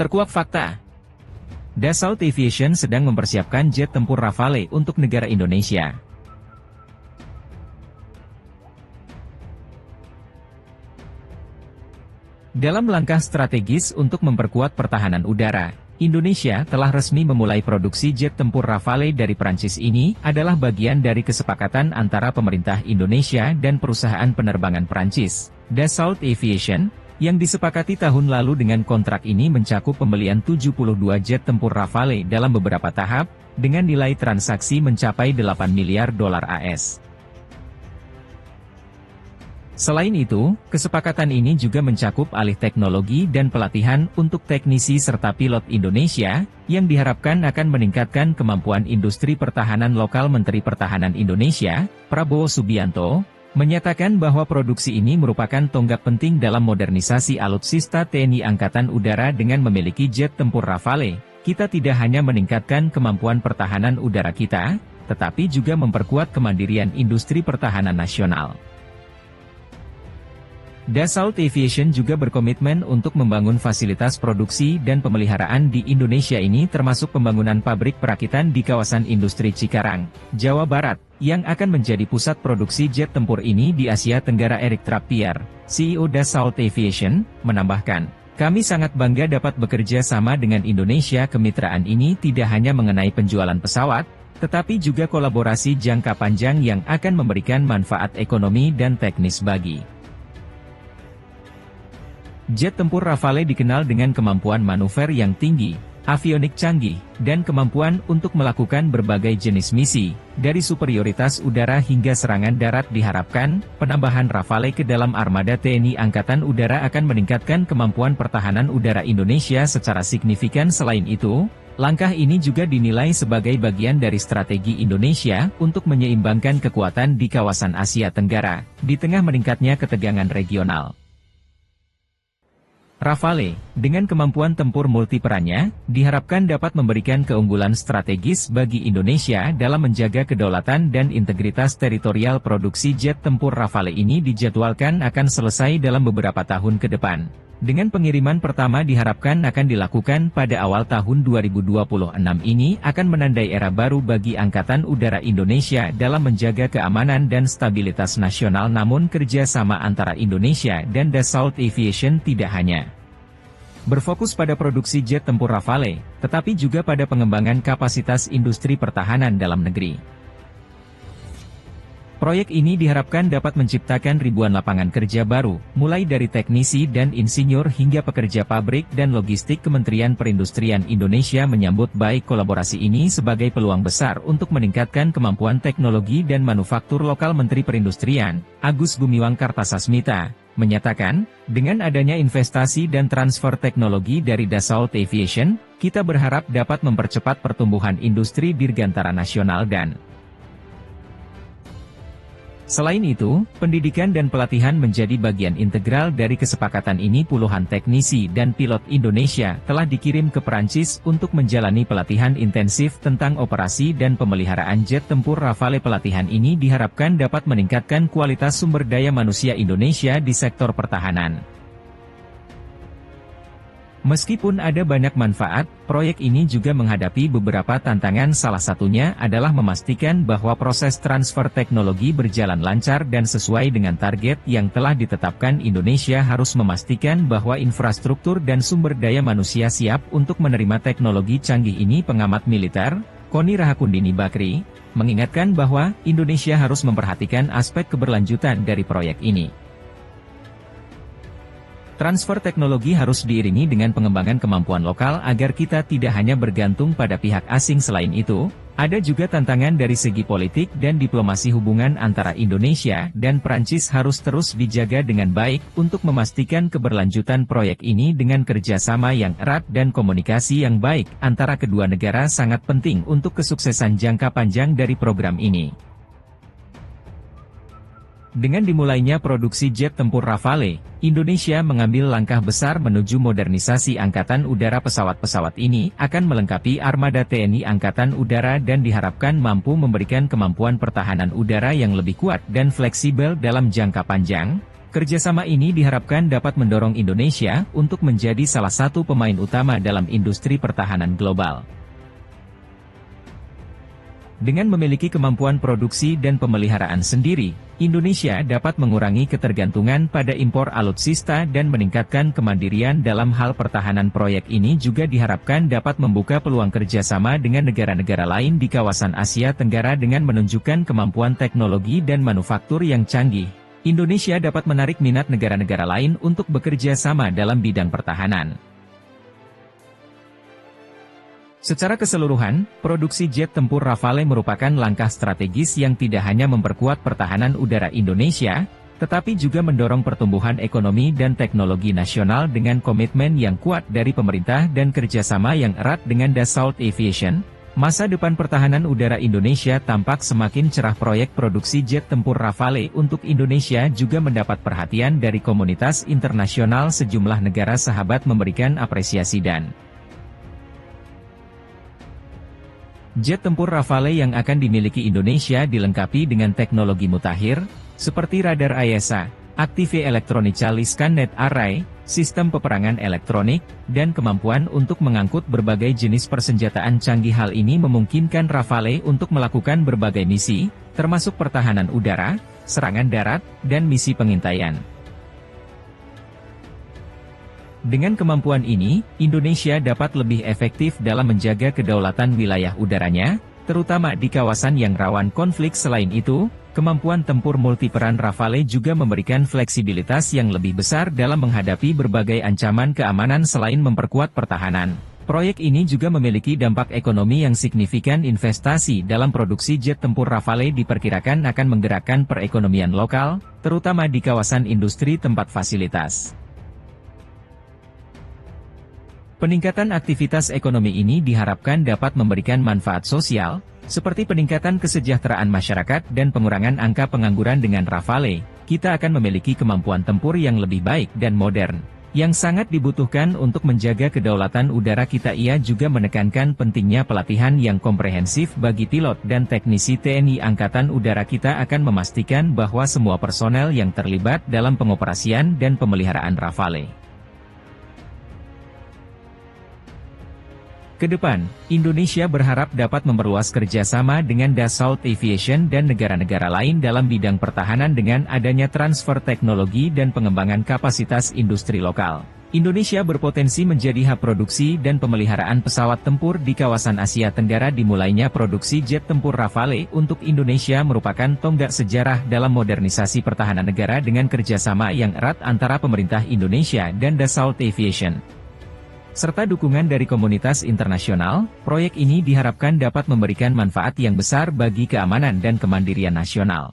Terkuak fakta. Dassault Aviation sedang mempersiapkan jet tempur Rafale untuk negara Indonesia. Dalam langkah strategis untuk memperkuat pertahanan udara, Indonesia telah resmi memulai produksi jet tempur Rafale dari Prancis. Ini adalah bagian dari kesepakatan antara pemerintah Indonesia dan perusahaan penerbangan Prancis, Dassault Aviation, yang disepakati tahun lalu. Dengan kontrak ini mencakup pembelian 72 jet tempur Rafale dalam beberapa tahap, dengan nilai transaksi mencapai 8 miliar dolar AS. Selain itu, kesepakatan ini juga mencakup alih teknologi dan pelatihan untuk teknisi serta pilot Indonesia, yang diharapkan akan meningkatkan kemampuan industri pertahanan lokal. Menteri Pertahanan Indonesia, Prabowo Subianto, menyatakan bahwa produksi ini merupakan tonggak penting dalam modernisasi alutsista TNI Angkatan Udara. Dengan memiliki jet tempur Rafale, kita tidak hanya meningkatkan kemampuan pertahanan udara kita, tetapi juga memperkuat kemandirian industri pertahanan nasional. Dassault Aviation juga berkomitmen untuk membangun fasilitas produksi dan pemeliharaan di Indonesia ini, termasuk pembangunan pabrik perakitan di kawasan industri Cikarang, Jawa Barat, yang akan menjadi pusat produksi jet tempur ini di Asia Tenggara. Eric Trappier, CEO Dassault Aviation, menambahkan, "Kami sangat bangga dapat bekerja sama dengan Indonesia. Kemitraan ini tidak hanya mengenai penjualan pesawat, tetapi juga kolaborasi jangka panjang yang akan memberikan manfaat ekonomi dan teknis bagi." Jet tempur Rafale dikenal dengan kemampuan manuver yang tinggi, avionik canggih, dan kemampuan untuk melakukan berbagai jenis misi, dari superioritas udara hingga serangan darat. Diharapkan, penambahan Rafale ke dalam armada TNI Angkatan Udara akan meningkatkan kemampuan pertahanan udara Indonesia secara signifikan. Selain itu, langkah ini juga dinilai sebagai bagian dari strategi Indonesia untuk menyeimbangkan kekuatan di kawasan Asia Tenggara, di tengah meningkatnya ketegangan regional. Rafale, dengan kemampuan tempur multiperannya, diharapkan dapat memberikan keunggulan strategis bagi Indonesia dalam menjaga kedaulatan dan integritas teritorial. Produksi jet tempur Rafale ini dijadwalkan akan selesai dalam beberapa tahun ke depan. Dengan pengiriman pertama diharapkan akan dilakukan pada awal tahun 2026. Ini akan menandai era baru bagi Angkatan Udara Indonesia dalam menjaga keamanan dan stabilitas nasional. Namun kerjasama antara Indonesia dan Dassault Aviation tidak hanya berfokus pada produksi jet tempur Rafale, tetapi juga pada pengembangan kapasitas industri pertahanan dalam negeri. Proyek ini diharapkan dapat menciptakan ribuan lapangan kerja baru, mulai dari teknisi dan insinyur hingga pekerja pabrik dan logistik. Kementerian Perindustrian Indonesia menyambut baik kolaborasi ini sebagai peluang besar untuk meningkatkan kemampuan teknologi dan manufaktur lokal. Menteri Perindustrian, Agus Gumiwang Kartasasmita, menyatakan, dengan adanya investasi dan transfer teknologi dari Dassault Aviation, kita berharap dapat mempercepat pertumbuhan industri dirgantara nasional. Dan selain itu, pendidikan dan pelatihan menjadi bagian integral dari kesepakatan ini. Puluhan teknisi dan pilot Indonesia telah dikirim ke Prancis untuk menjalani pelatihan intensif tentang operasi dan pemeliharaan jet tempur Rafale. Pelatihan ini diharapkan dapat meningkatkan kualitas sumber daya manusia Indonesia di sektor pertahanan. Meskipun ada banyak manfaat, proyek ini juga menghadapi beberapa tantangan. Salah satunya adalah memastikan bahwa proses transfer teknologi berjalan lancar dan sesuai dengan target yang telah ditetapkan. Indonesia harus memastikan bahwa infrastruktur dan sumber daya manusia siap untuk menerima teknologi canggih ini. Pengamat militer, Koni Rahakundini Bakri, mengingatkan bahwa Indonesia harus memperhatikan aspek keberlanjutan dari proyek ini. Transfer teknologi harus diiringi dengan pengembangan kemampuan lokal agar kita tidak hanya bergantung pada pihak asing. Selain itu, ada juga tantangan dari segi politik dan diplomasi. Hubungan antara Indonesia dan Prancis harus terus dijaga dengan baik untuk memastikan keberlanjutan proyek ini. Dengan kerjasama yang erat dan komunikasi yang baik antara kedua negara sangat penting untuk kesuksesan jangka panjang dari program ini. Dengan dimulainya produksi jet tempur Rafale, Indonesia mengambil langkah besar menuju modernisasi Angkatan Udara. Pesawat-pesawat ini akan melengkapi armada TNI Angkatan Udara dan diharapkan mampu memberikan kemampuan pertahanan udara yang lebih kuat dan fleksibel dalam jangka panjang. Kerjasama ini diharapkan dapat mendorong Indonesia untuk menjadi salah satu pemain utama dalam industri pertahanan global. Dengan memiliki kemampuan produksi dan pemeliharaan sendiri, Indonesia dapat mengurangi ketergantungan pada impor alutsista dan meningkatkan kemandirian dalam hal pertahanan. Proyek ini juga diharapkan dapat membuka peluang kerjasama dengan negara-negara lain di kawasan Asia Tenggara dengan menunjukkan kemampuan teknologi dan manufaktur yang canggih. Indonesia dapat menarik minat negara-negara lain untuk bekerja sama dalam bidang pertahanan. Secara keseluruhan, produksi jet tempur Rafale merupakan langkah strategis yang tidak hanya memperkuat pertahanan udara Indonesia, tetapi juga mendorong pertumbuhan ekonomi dan teknologi nasional dengan komitmen yang kuat dari pemerintah dan kerjasama yang erat dengan Dassault Aviation. Masa depan pertahanan udara Indonesia tampak semakin cerah. Proyek produksi jet tempur Rafale untuk Indonesia juga mendapat perhatian dari komunitas internasional. Sejumlah negara sahabat memberikan apresiasi dan jet tempur Rafale yang akan dimiliki Indonesia dilengkapi dengan teknologi mutakhir, seperti radar AESA, Active Electronically Scanned Array, sistem peperangan elektronik, dan kemampuan untuk mengangkut berbagai jenis persenjataan canggih. Hal ini memungkinkan Rafale untuk melakukan berbagai misi, termasuk pertahanan udara, serangan darat, dan misi pengintaian. Dengan kemampuan ini, Indonesia dapat lebih efektif dalam menjaga kedaulatan wilayah udaranya, terutama di kawasan yang rawan konflik. Selain itu, kemampuan tempur multiperan Rafale juga memberikan fleksibilitas yang lebih besar dalam menghadapi berbagai ancaman keamanan. Selain memperkuat pertahanan, proyek ini juga memiliki dampak ekonomi yang signifikan. Investasi dalam produksi jet tempur Rafale diperkirakan akan menggerakkan perekonomian lokal, terutama di kawasan industri tempat fasilitas. Peningkatan aktivitas ekonomi ini diharapkan dapat memberikan manfaat sosial, seperti peningkatan kesejahteraan masyarakat dan pengurangan angka pengangguran. Dengan Rafale, kita akan memiliki kemampuan tempur yang lebih baik dan modern, yang sangat dibutuhkan untuk menjaga kedaulatan udara kita. Ia juga menekankan pentingnya pelatihan yang komprehensif bagi pilot dan teknisi TNI Angkatan Udara. Kita akan memastikan bahwa semua personel yang terlibat dalam pengoperasian dan pemeliharaan Rafale. Kedepan, Indonesia berharap dapat memperluas kerjasama dengan Dassault Aviation dan negara-negara lain dalam bidang pertahanan dengan adanya transfer teknologi dan pengembangan kapasitas industri lokal. Indonesia berpotensi menjadi hub produksi dan pemeliharaan pesawat tempur di kawasan Asia Tenggara. Dimulainya produksi jet tempur Rafale untuk Indonesia merupakan tonggak sejarah dalam modernisasi pertahanan negara dengan kerjasama yang erat antara pemerintah Indonesia dan Dassault Aviation, serta dukungan dari komunitas internasional. Proyek ini diharapkan dapat memberikan manfaat yang besar bagi keamanan dan kemandirian nasional.